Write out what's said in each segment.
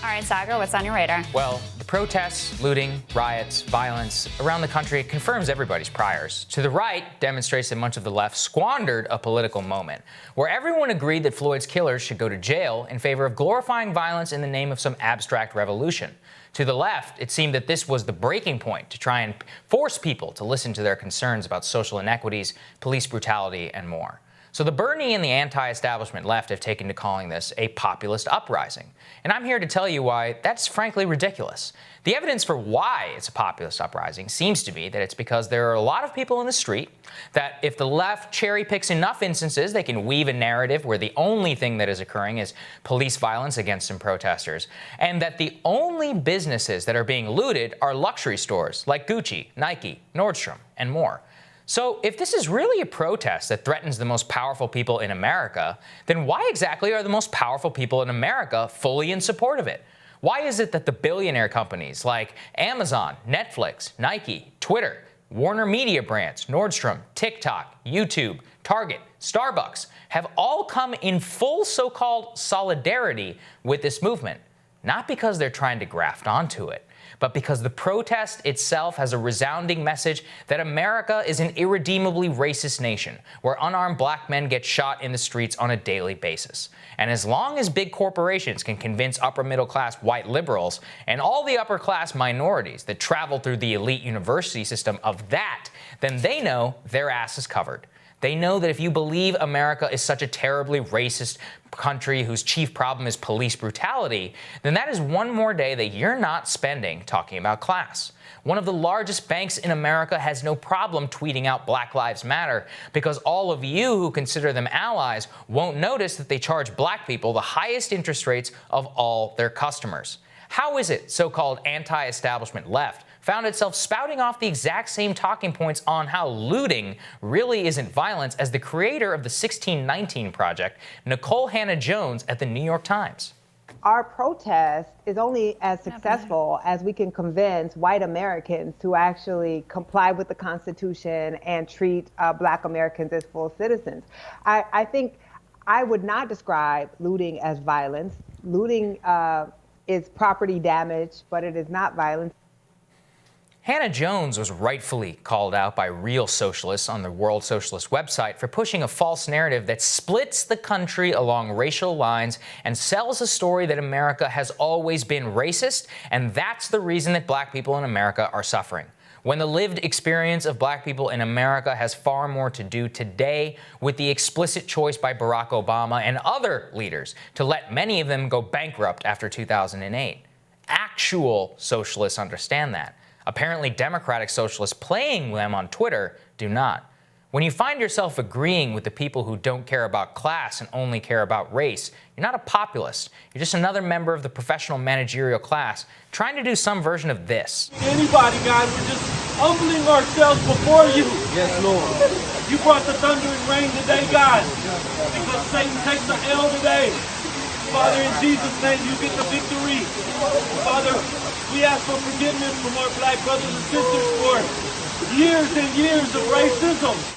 All right, Saagar, what's on your radar? Well, the protests, looting, riots, violence around the country confirms everybody's priors. To the right, demonstrates that much of the left squandered a political moment where everyone agreed that Floyd's killers should go to jail in favor of glorifying violence in the name of some abstract revolution. To the left, it seemed that this was the breaking point to try and force people to listen to their concerns about social inequities, police brutality, and more. So the Bernie and the anti-establishment left have taken to calling this a populist uprising. And I'm here to tell you why that's frankly ridiculous. The evidence for why it's a populist uprising seems to be that it's because there are a lot of people in the street, that if the left cherry picks enough instances, they can weave a narrative where the only thing that is occurring is police violence against some protesters, and that the only businesses that are being looted are luxury stores like Gucci, Nike, Nordstrom, and more. So if this is really a protest that threatens the most powerful people in America, then why exactly are the most powerful people in America fully in support of it? Why is it that the billionaire companies like Amazon, Netflix, Nike, Twitter, Warner Media Brands, Nordstrom, TikTok, YouTube, Target, Starbucks have all come in full so-called solidarity with this movement? Not because they're trying to graft onto it, but because the protest itself has a resounding message that America is an irredeemably racist nation where unarmed black men get shot in the streets on a daily basis. And as long as big corporations can convince upper middle class white liberals and all the upper class minorities that travel through the elite university system of that, then they know their ass is covered. They know that if you believe America is such a terribly racist country whose chief problem is police brutality, then that is one more day that you're not spending talking about class. One of the largest banks in America has no problem tweeting out Black Lives Matter because all of you who consider them allies won't notice that they charge black people the highest interest rates of all their customers. How is it so-called anti-establishment left found itself spouting off the exact same talking points on how looting really isn't violence as the creator of the 1619 Project, Nicole Hannah-Jones at the New York Times? Our protest is only as successful as we can convince white Americans to actually comply with the Constitution and treat Black Americans as full citizens. I think I would not describe looting as violence. Looting is property damage, but it is not violence. Hannah-Jones was rightfully called out by real socialists on the World Socialist website for pushing a false narrative that splits the country along racial lines and sells a story that America has always been racist, and that's the reason that black people in America are suffering. When the lived experience of black people in America has far more to do today with the explicit choice by Barack Obama and other leaders to let many of them go bankrupt after 2008. Actual socialists understand that. Apparently, democratic socialists playing them on Twitter do not. When you find yourself agreeing with the people who don't care about class and only care about race, you're not a populist. You're just another member of the professional managerial class trying to do some version of this. Anybody, God, we're just humbling ourselves before you. Yes, Lord. You brought the thunder and rain today, God, because Satan takes the L today. Father, in Jesus' name, you get the victory. Father, we ask for forgiveness from our black brothers and sisters for years and years of racism.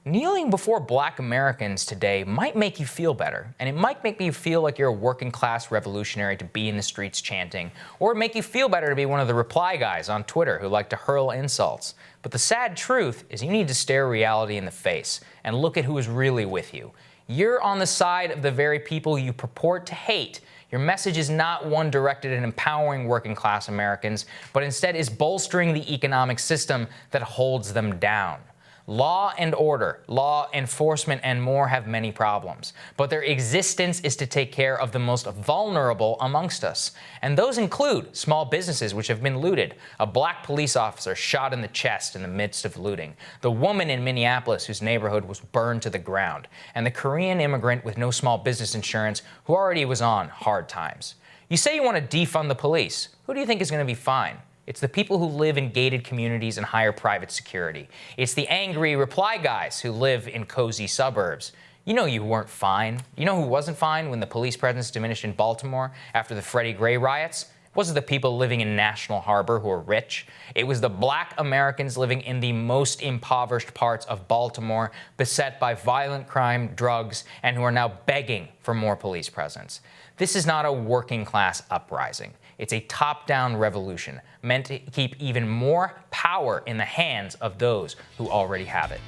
Kneeling before black Americans today might make you feel better, and it might make you feel like you're a working class revolutionary to be in the streets chanting, or make you feel better to be one of the reply guys on Twitter who like to hurl insults. But the sad truth is you need to stare reality in the face and look at who is really with you. You're on the side of the very people you purport to hate. Your message is not one directed at empowering working class Americans, but instead is bolstering the economic system that holds them down. Law and order, law enforcement, and more have many problems, but their existence is to take care of the most vulnerable amongst us. And those include small businesses which have been looted, a black police officer shot in the chest in the midst of looting, the woman in Minneapolis whose neighborhood was burned to the ground, and the Korean immigrant with no small business insurance who already was on hard times. You say you want to defund the police. Who do you think is going to be fine? It's the people who live in gated communities and hire private security. It's the angry reply guys who live in cozy suburbs. You know you weren't fine. You know who wasn't fine when the police presence diminished in Baltimore after the Freddie Gray riots? It wasn't the people living in National Harbor who were rich. It was the black Americans living in the most impoverished parts of Baltimore, beset by violent crime, drugs, and who are now begging for more police presence. This is not a working class uprising. It's a top-down revolution meant to keep even more power in the hands of those who already have it.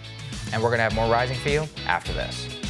And we're going to have more rising for you after this.